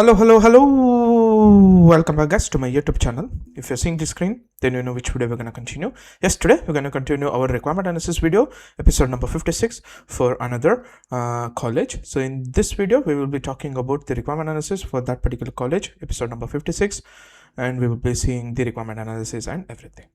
Hello. Welcome back, guys, to my YouTube channel. If you're seeing the screen, then you know which video we're going to continue. Yes, today we're going to continue our requirement analysis video, episode number 56 for another college. So in this video, we will be talking about the requirement analysis for that particular college, episode number 56. And we will be seeing the requirement analysis and everything.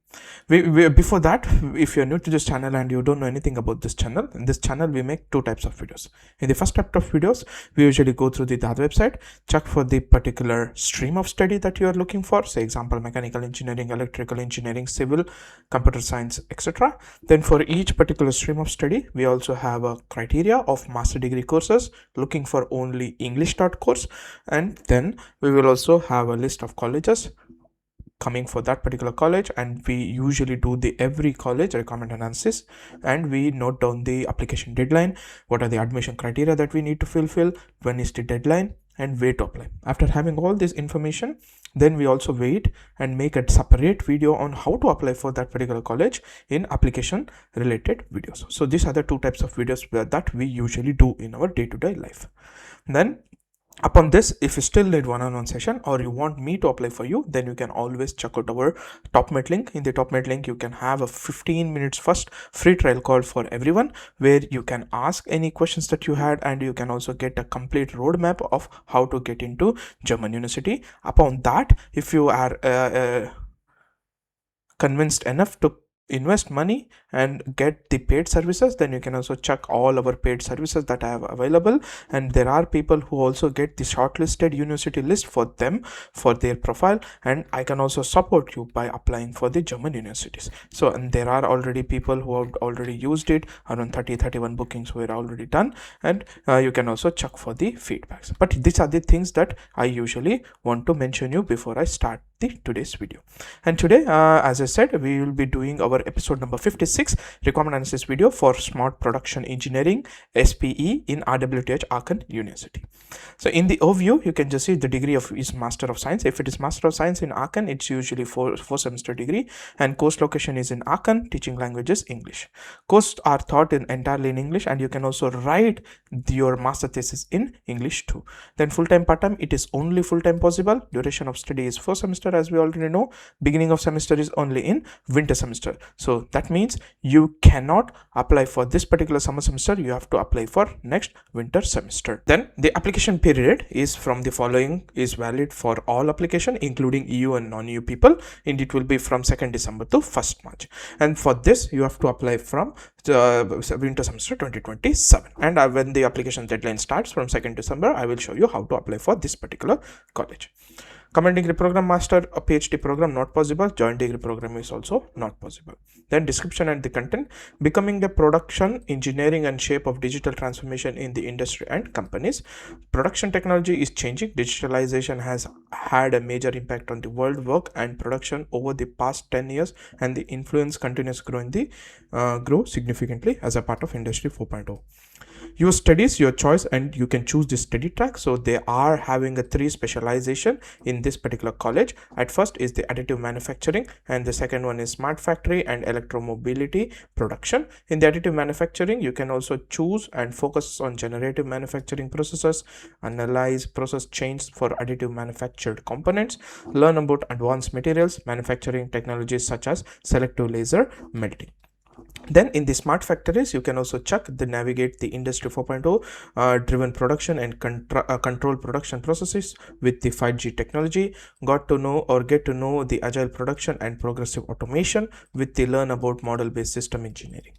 Before that, if you're new to this channel and you don't know anything about this channel, in this channel we make two types of videos. In the first type of videos, we usually go through the website, check for the particular stream of study that you are looking for, say example mechanical engineering, electrical engineering, civil, computer science, etc. Then for each particular stream of study, we also have a criteria of master degree courses looking for only English course, and then we will also have a list of colleges coming for that particular college, and we usually do the every college requirement analysis, and we note down the application deadline, what are the admission criteria that we need to fulfill, when is the deadline, and where to apply. After having all this information, then we also wait and make a separate video on how to apply for that particular college in application related videos. So these are the two types of videos that we usually do in our day-to-day life. Then upon this, if you still need one-on-one session or you want me to apply for you, then you can always check out our top mate link. In the top mate link, you can have a 15 minutes first free trial call for everyone, where you can ask any questions that you had, and you can also get a complete roadmap of how to get into German University. Upon that, if you are convinced enough to invest money and get the paid services, then you can also check all our paid services that I have available, and there are people who also get the shortlisted university list for them for their profile, and I can also support you by applying for the German universities. So, and there are already people who have already used it, around 31 bookings were already done, and you can also check for the feedbacks. But these are the things that I usually want to mention you before I start today's video. And today, as I said, we will be doing our episode number 56 requirement analysis video for smart production engineering SPE in RWTH Aachen University. So in the overview, you can just see the degree of is Master of Science. If it is Master of Science in Aachen, it's usually four semester degree, and course location is in Aachen. Teaching language is English. Courses are taught entirely in English, and you can also write your master thesis in English too. Then full-time, part-time, it is only full-time possible. Duration of study is 4 semester, as we already know. Beginning of semester is only in winter semester. So that means you cannot apply for this particular summer semester. You have to apply for next winter semester. Then the application period is from the following is valid for all application, including EU and non-EU people, and it will be from 2nd December to 1st March. And for this, you have to apply from winter semester 2027. And when the application deadline starts from 2nd December, I will show you how to apply for this particular college. Combined degree program, master, a PhD program not possible. Joint degree program is also not possible. Then description and the content: becoming a production engineering and shape of digital transformation in the industry and companies. Production technology is changing. Digitalization has had a major impact on the world work and production over the past 10 years, and the influence continues grow significantly as a part of Industry 4.0. Your studies, your choice, and you can choose the study track. So they are having a 3 specialization in this particular college. At first is the additive manufacturing, and the second one is smart factory and electromobility production. In the additive manufacturing, you can also choose and focus on generative manufacturing processes, analyze process chains for additive manufactured components, learn about advanced materials manufacturing technologies such as selective laser melting. Then in the smart factories, you can also check the navigate the Industry 4.0 driven production and control production processes with the 5G technology. Get to know the agile production and progressive automation with the learn about model-based system engineering.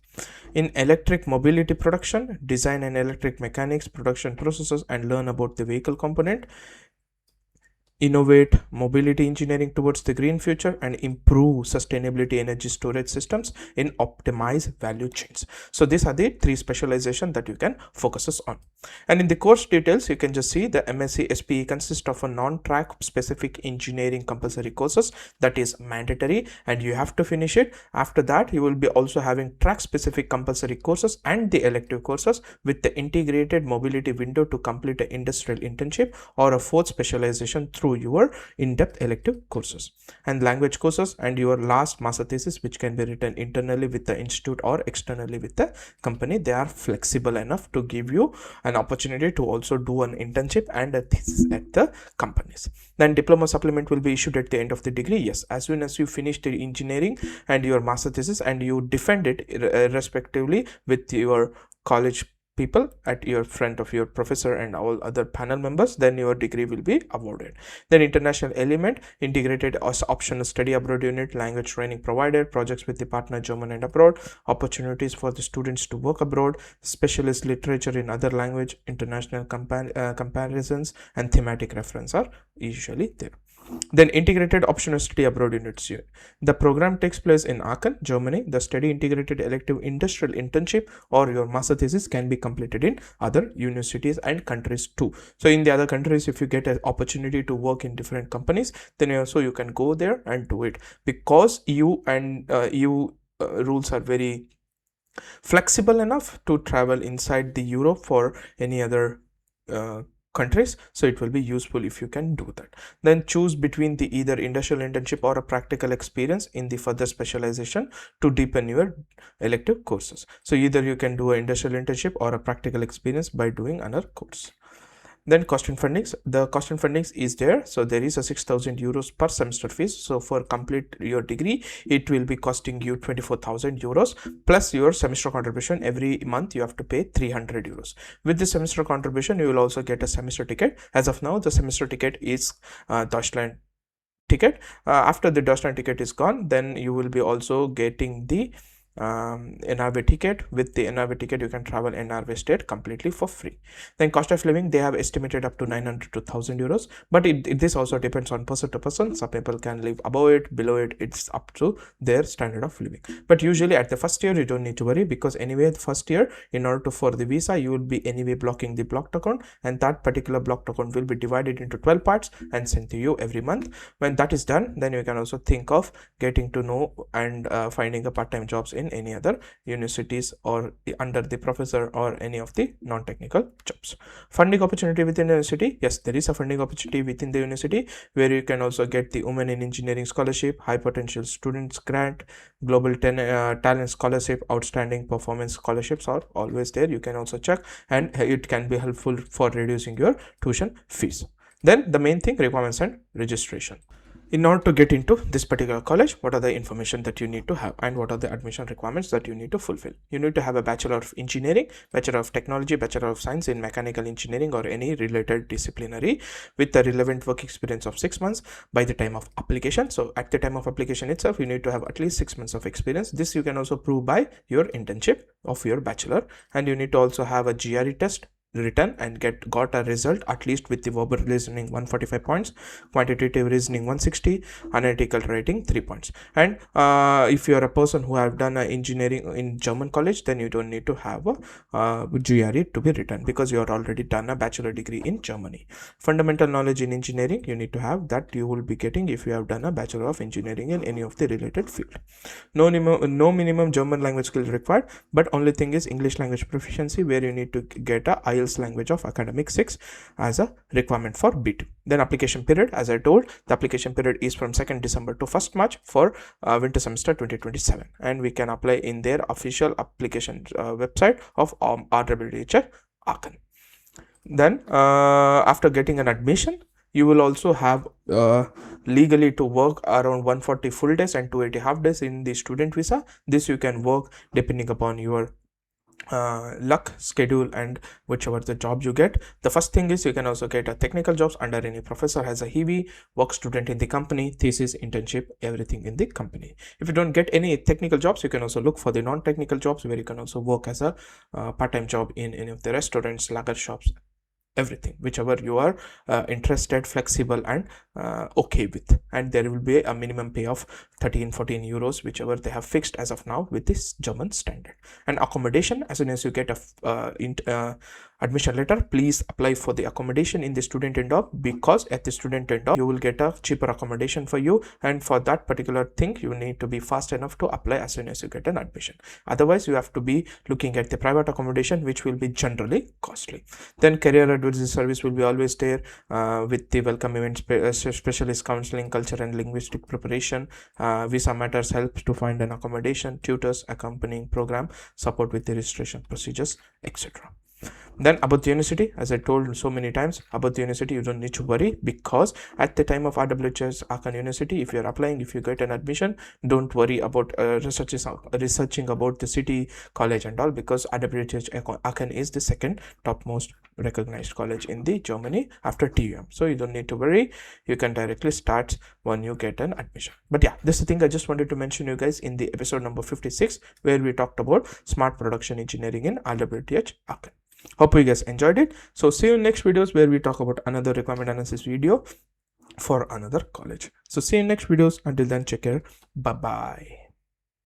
In electric mobility production, design and electric mechanics production processes and learn about the vehicle component. Innovate mobility engineering towards the green future and improve sustainability energy storage systems in optimized value chains. So these are the 3 specializations that you can focus on. And in the course details, you can just see the MSc SPE consists of a non-track specific engineering compulsory courses that is mandatory, and you have to finish it. After that, you will be also having track specific compulsory courses and the elective courses with the integrated mobility window to complete an industrial internship or a 4th specialization through through your in-depth elective courses. And language courses and your last master thesis, which can be written internally with the institute or externally with the company, they are flexible enough to give you an opportunity to also do an internship and a thesis at the companies. Then diploma supplement will be issued at the end of the degree. Yes, as soon as you finish the engineering and your master thesis and you defend it respectively with your college people at your front of your professor and all other panel members, then your degree will be awarded. Then international element, integrated as optional study abroad unit, language training provided, projects with the partner German and abroad, opportunities for the students to work abroad, specialist literature in other language, international comparisons and thematic reference are usually there. Then integrated optional study abroad units. The program takes place in Aachen, Germany. The study integrated elective industrial internship or your master thesis can be completed in other universities and countries too. So in the other countries, if you get an opportunity to work in different companies, then also you can go there and do it, because EU and rules are very flexible enough to travel inside the Europe for any other countries, so it will be useful if you can do that. Then choose between the either industrial internship or a practical experience in the further specialization to deepen your elective courses. So either you can do an industrial internship or a practical experience by doing another course. Then cost and fundings. The cost and fundings is there. So there is a 6,000 euros per semester fees. So for complete your degree, it will be costing you 24,000 euros plus your semester contribution. Every month you have to pay 300 euros. With the semester contribution, you will also get a semester ticket. As of now, the semester ticket is Deutschland ticket. After the Deutschland ticket is gone, then you will be also getting the NRW ticket. With the NRW ticket, you can travel NRW state completely for free. Then cost of living, they have estimated up to 900 to 1,000 euros, but this also depends on person to person. Some people can live above it, below it. It's up to their standard of living. But usually at the first year, you don't need to worry, because anyway, the first year, in order for the visa, you will be anyway blocking the blocked account, and that particular blocked account will be divided into 12 parts and sent to you every month. When that is done, then you can also think of getting to know and finding a part-time jobs in any other universities or under the professor or any of the non-technical jobs. Funding opportunity within the university. Yes, there is a funding opportunity within the university where you can also get the Women in Engineering Scholarship, High Potential Students Grant, Global Talent Scholarship, Outstanding Performance Scholarships are always there. You can also check, and it can be helpful for reducing your tuition fees. Then the main thing, requirements and registration. In order to get into this particular college, what are the information that you need to have and what are the admission requirements that you need to fulfill? You need to have a Bachelor of Engineering, Bachelor of Technology, Bachelor of Science in Mechanical Engineering or any related disciplinary with a relevant work experience of 6 months by the time of application. So at the time of application itself, you need to have at least 6 months of experience. This you can also prove by your internship of your bachelor, and you need to also have a GRE test written and got a result at least with the verbal reasoning 145 points, quantitative reasoning 160, analytical writing 3 points. And if you are a person who have done engineering in German college, then you don't need to have a GRE to be written, because you are already done a bachelor degree in Germany. Fundamental knowledge in engineering, you need to have that. You will be getting if you have done a Bachelor of Engineering in any of the related field. No minimum German language skills required, but only thing is English language proficiency, where you need to get a IELTS language of academic 6 as a requirement for B2. Then application period, as I told, the application period is from 2nd December to 1st March for winter semester 2027, and we can apply in their official application website of RWTH Aachen. Then after getting an admission, you will also have legally to work around 140 full days and 280 half days in the student visa. This you can work depending upon your luck, schedule, and whichever the job you get. The first thing is you can also get a technical jobs under any professor has a HEV, work student in the company, thesis, internship, everything in the company. If you don't get any technical jobs, you can also look for the non-technical jobs, where you can also work as a part-time job in any of the restaurants, lager shops, everything, whichever you are interested, flexible, and okay with. And there will be a minimum pay of 13-14 euros, whichever they have fixed as of now with this German standard. And accommodation, as soon as you get a admission letter, please apply for the accommodation in the student end of, because at the student end of you will get a cheaper accommodation for you, and for that particular thing you need to be fast enough to apply as soon as you get an admission. Otherwise you have to be looking at the private accommodation, which will be generally costly. Then career advisory service will be always there with the welcome event specialist counseling, culture and linguistic preparation, visa matters, helps to find an accommodation, tutors, accompanying program, support with the registration procedures, etc. Then about the university, as I told so many times, about the university you don't need to worry, because at the time of RWTH Aachen University, if you're applying, if you get an admission, don't worry about researching about the city, college and all, because RWTH Aachen is the second topmost recognized college in the Germany after TUM. So you don't need to worry, you can directly start when you get an admission. But yeah, this is the thing I just wanted to mention you guys in the episode number 56, where we talked about smart production engineering in RWTH Aachen. Hope you guys enjoyed it. So see you in next videos, where we talk about another requirement analysis video for another college. So see you in next videos. Until then, take care. Bye bye.